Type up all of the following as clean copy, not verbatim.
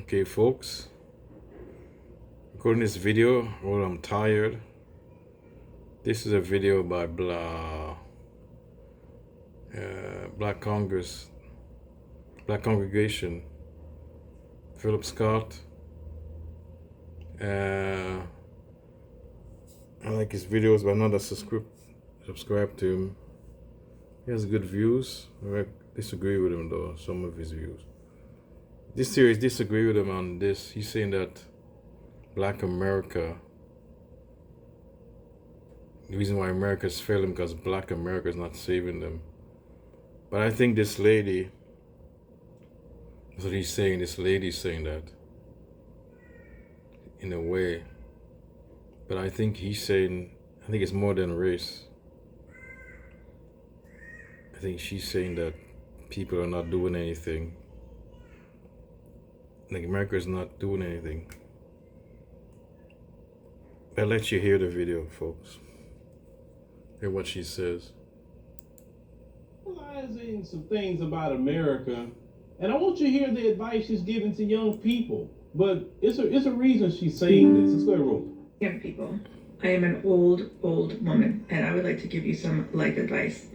Okay, folks, recording this video while I'm tired. This is a video by Black Congregation, Philip Scott. I like his videos, but I'm not subscribe to him. He has good views. I disagree with him though, some of his views. This series disagree with him on this. He's saying that Black America, the reason why America is failing because Black America is not saving them. But I think this lady, that's what he's saying, this lady's saying that in a way. But I think he's saying, I think it's more than race. I think she's saying that people are not doing anything. Like America is not doing anything. I'll let you hear the video, folks. Hear what she says. Realizing some things about America, and I want you to hear the advice she's giving to young people. But it's a reason she's saying this. Let's go ahead, roll. Young people, I am an old woman, and I would like to give you some life advice.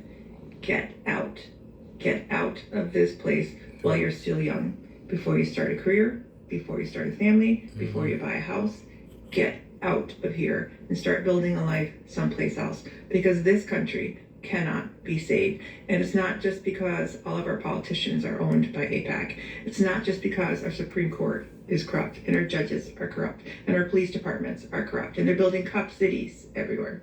Get out. Get out of this place while you're still young. Before you start a career, before you start a family, before you buy a house, get out of here and start building a life someplace else. Because this country cannot be saved. And it's not just because all of our politicians are owned by AIPAC. It's not just because our Supreme Court is corrupt and our judges are corrupt and our police departments are corrupt and they're building cop cities everywhere.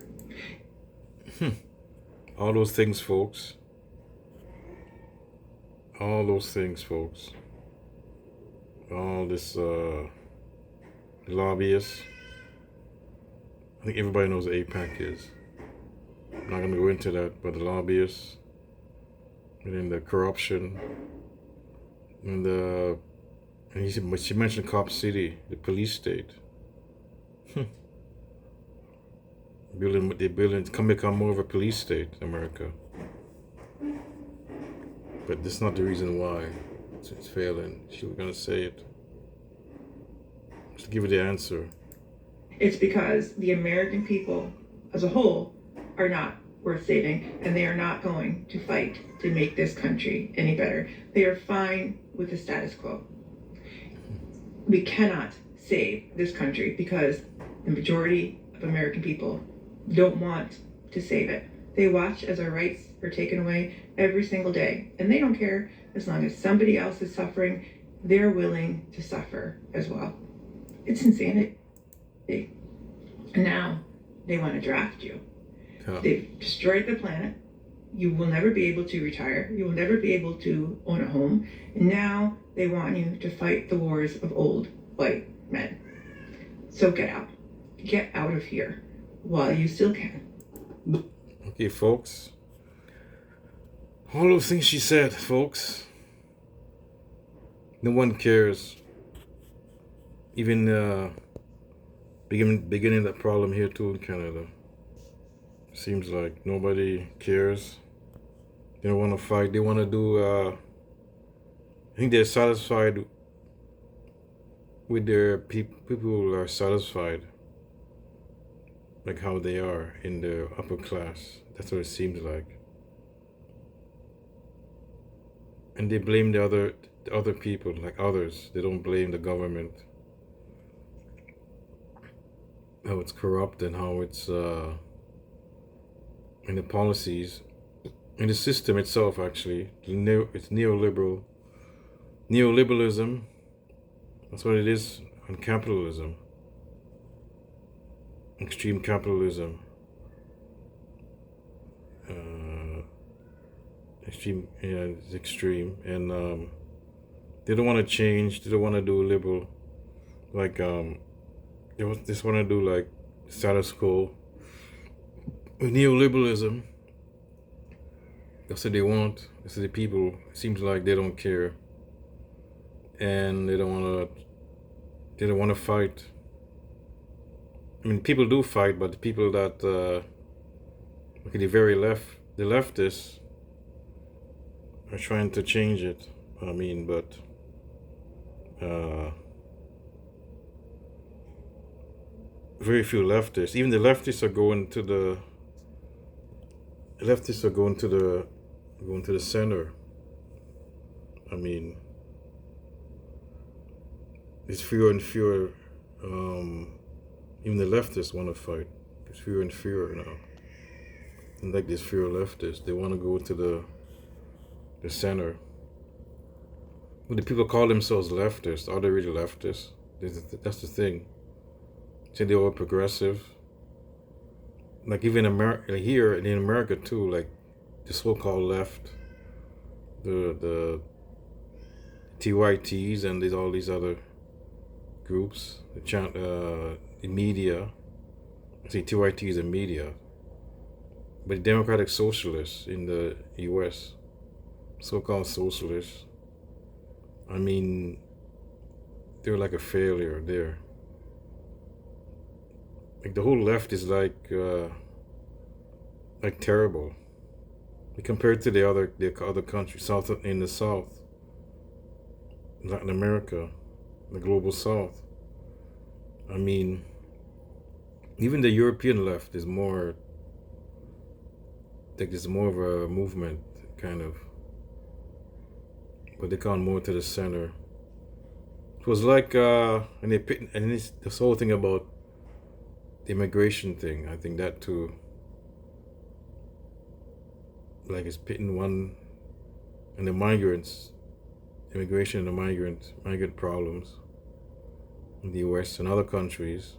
All those things, folks. All those things, folks. All this lobbyists. I think everybody knows what AIPAC is. I'm not gonna go into that, but the lobbyists and then the corruption and she mentioned Cop City, the police state. They're building come become more of a police state, America. But that's not the reason why it's failing. She was gonna say it. Just give her the answer. It's because the American people as a whole are not worth saving, and they are not going to fight to make this country any better. They are fine with the status quo. We cannot save this country because the majority of American people don't want to save it. They watch as our rights are taken away every single day, and they don't care as long as somebody else is suffering. They're willing to suffer as well. It's insanity. And now they want to draft you. They've destroyed the planet. You will never be able to retire. You will never be able to own a home. And now they want you to fight the wars of old white men. So get out. Get out of here while you still can. Okay, folks. All those things she said, folks. No one cares. Even beginning that problem here too in Canada. Seems like nobody cares. They don't want to fight. They want to do. I think they're satisfied with their people are satisfied, like how they are in the upper class. That's what it seems like. And they blame the other people, like others. They don't blame the government. How it's corrupt and how it's in the policies, in the system itself, actually. It's neoliberalism. That's what it is, and capitalism. Extreme capitalism. It's extreme, and they don't want to change. They don't want to do liberal, like they just want to do like status quo. With neoliberalism, that's what they want. That's what the people. It seems like they don't care, and they don't want to fight. I mean, people do fight, but the people that look at the very left, the leftists, are trying to change it. I mean, but very few leftists. Even the leftists are going to the center. I mean, it's fewer and fewer. Even the leftists want to fight. It's fewer and fewer now. And like these fewer leftists, they want to go to the center. But the people call themselves leftists. Are they really leftists? That's the thing. Say they're all progressive. Like even America, here in America too, like the so-called left, the TYTs and all these other groups, the media. I see TYTs and media, but the Democratic Socialists in the U.S., so-called socialists. I mean, they're like a failure there. Like the whole left is like terrible. Compared to the other countries, in the South, Latin America, the global South. I mean, even the European left is more. Like there's more of a movement, kind of. But they come more to the center. It was like, this whole thing about the immigration thing. I think that too. Like it's pitting one, and the migrants, immigration and the migrant problems in the U.S. and other countries.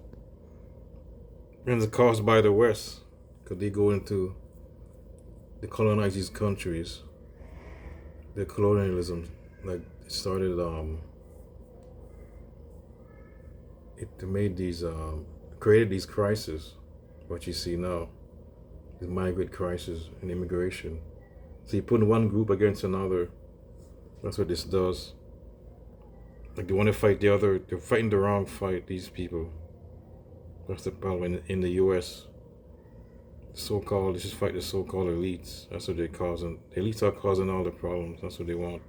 And it's caused by the West, because they colonize these countries. The colonialism, like it started, created these crises, what you see now, the migrant crisis and immigration. So you put one group against another. That's what this does. Like they want to fight the other, they're fighting the wrong fight, these people. That's the problem in the US. Let's just fight the so-called elites. That's what they're causing. The elites are causing all the problems. That's what they want.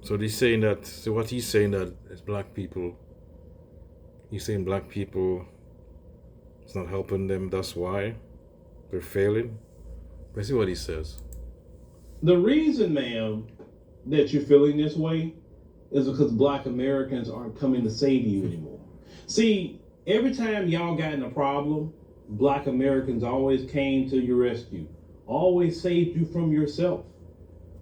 So what he's saying that as black people, he's saying black people, it's not helping them, that's why they're failing. Let's see what he says. The reason, ma'am, that you're feeling this way is because black Americans aren't coming to save you anymore. See, every time y'all got in a problem, black Americans always came to your rescue, always saved you from yourself.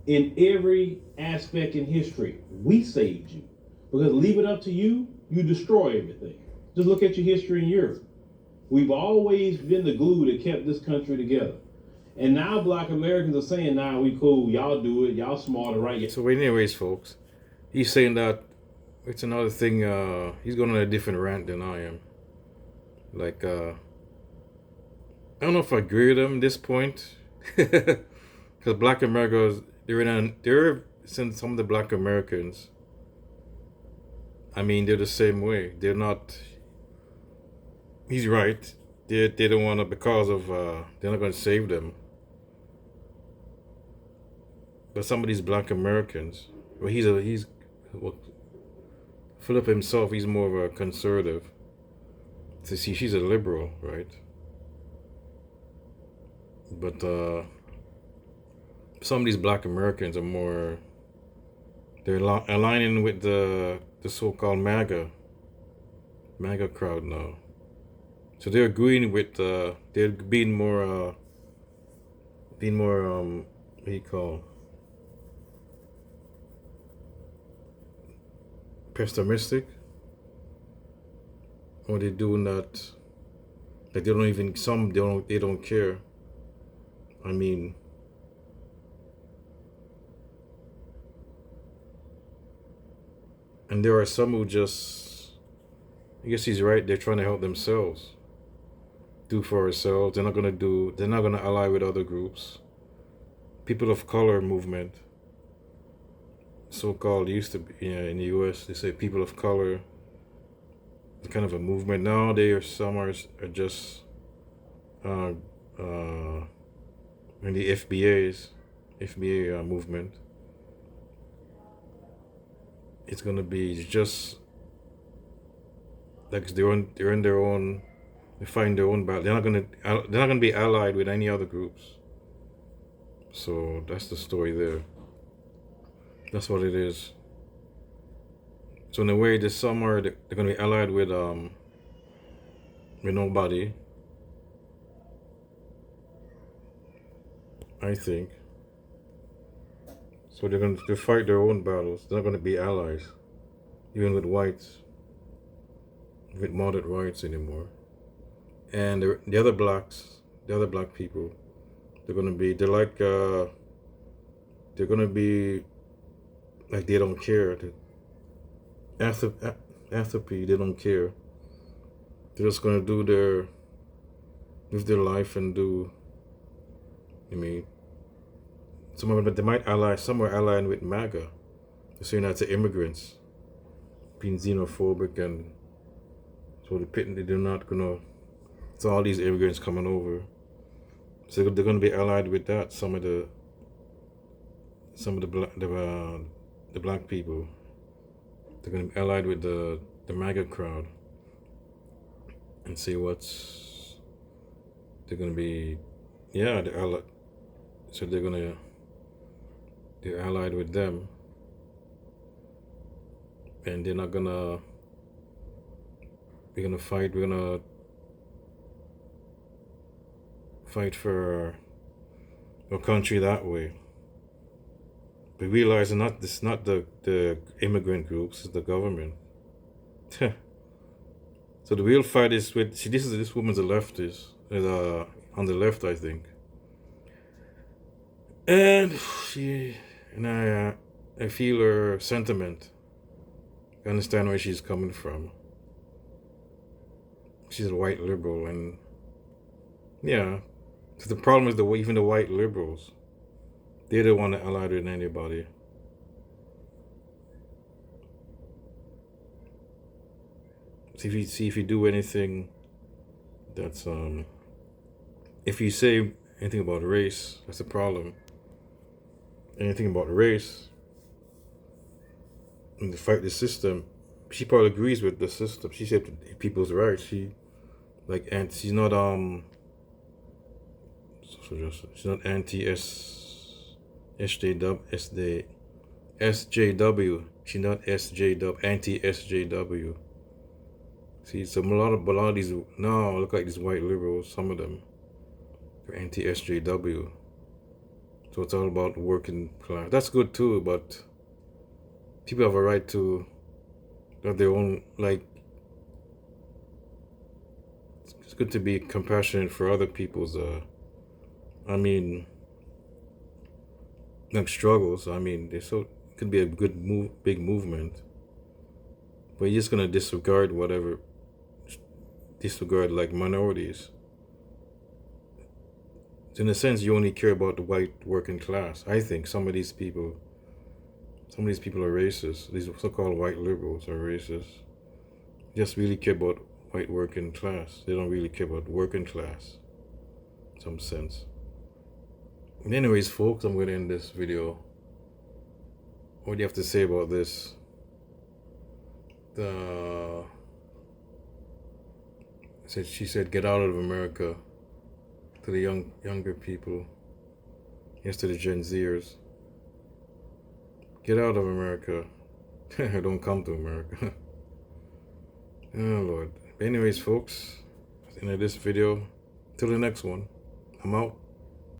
In every aspect in history, we saved you. Because leave it up to you, you destroy everything. Just look at your history in Europe. We've always been the glue that kept this country together. And now black Americans are saying, nah, we cool, y'all do it, y'all smarter, right? So anyways, folks, he's saying that it's another thing, he's going on a different rant than I am. Like, I don't know if I agree with him at this point. Because black Americans, since some of the black Americans, I mean, they're the same way. They're not, he's right. They don't want to, because of, they're not going to save them. But some of these black Americans, Philip himself, he's more of a conservative. So see, she's a liberal, right? But some of these black Americans are more, they're aligning with the so-called MAGA crowd now. So they're agreeing with, they're being more, what do you call, pessimistic. Or they're doing that, like they don't care. I mean, and there are some who just, I guess he's right, they're trying to help themselves. Do for ourselves. They're not gonna ally with other groups. People of color movement, so-called, used to be, in the US, they say people of color, it's kind of a movement. Now some are just in the FBA movement. It's gonna be just like they're in their own. They find their own battle. They're not gonna be allied with any other groups. So that's the story there. That's what it is. So in a way, this summer they're gonna be allied with nobody. I think. So they're going to fight their own battles. They're not going to be allies, even with whites, with moderate whites anymore. And the other blacks, the other black people, they're going to be, they're going to be like they don't care. Anthropy, they don't care. They're just going to live their life and do, I mean, some of them, they might ally, some are allying with MAGA. They're saying that to immigrants, being xenophobic, and so they're not gonna. So all these immigrants coming over, so they're gonna be allied with that. Some of the black people, they're gonna be allied with the MAGA crowd, and see what's. They're gonna be, yeah, they're allied. So they're allied with them, and they're not gonna. We're gonna fight. We're gonna fight for our country that way. But realize it's not the immigrant groups, it's the government. So the real fight is with. See, this woman's a leftist, on the left, I think, and I feel her sentiment. I understand where she's coming from. She's a white liberal, and yeah. So the problem is even the white liberals, they don't want to ally with anybody. See if you do anything that's if you say anything about race, that's the problem. Anything about race and to fight the system, she probably agrees with the system. She said people's rights. She's not social justice. She's not anti SJW. She's not SJW, anti SJW. See, so a lot of these now look like these white liberals. Some of them are anti SJW. So it's all about working class. That's good too, but people have a right to have their own, like, it's good to be compassionate for other people's, like struggles. It could be a good big movement, but you're just gonna disregard like minorities. So in a sense, you only care about the white working class. I think some of these people are racist. These so-called white liberals are racist. They just really care about white working class. They don't really care about working class, in some sense. And anyways, folks, I'm going to end this video. What do you have to say about this? She said, get out of America, to the younger people. Yes, to the Gen Zers. Get out of America. Don't come to America. Oh, Lord. Anyways, folks, that's the end of this video. Till the next one. I'm out.